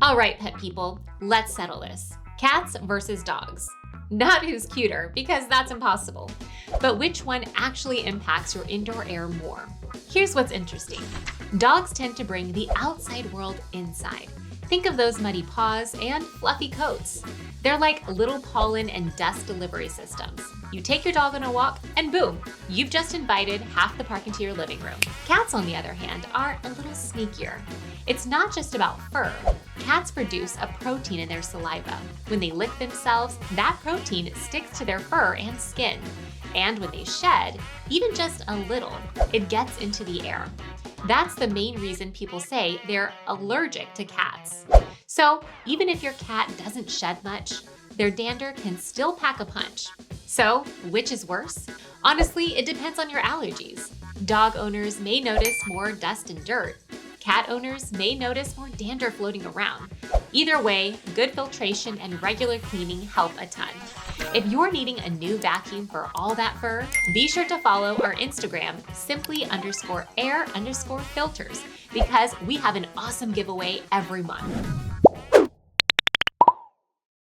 All right, pet people, let's settle this. Cats versus dogs. Not who's cuter, because that's impossible, but which one actually impacts your indoor air more. Here's what's interesting. Dogs tend to bring the outside world inside. Think of those muddy paws and fluffy coats. They're like little pollen and dust delivery systems. You take your dog on a walk and boom, you've just invited half the park into your living room. Cats, on the other hand, are a little sneakier. It's not just about fur. Cats produce a protein in their saliva. When they lick themselves, that protein sticks to their fur and skin. And when they shed, even just a little, it gets into the air. That's the main reason people say they're allergic to cats. So even if your cat doesn't shed much, their dander can still pack a punch. So which is worse? Honestly, it depends on your allergies. Dog owners may notice more dust and dirt. Cat owners may notice more dander floating around. Either way, good filtration and regular cleaning help a ton. If you're needing a new vacuum for all that fur, be sure to follow our Instagram, simply_air_filters, because we have an awesome giveaway every month.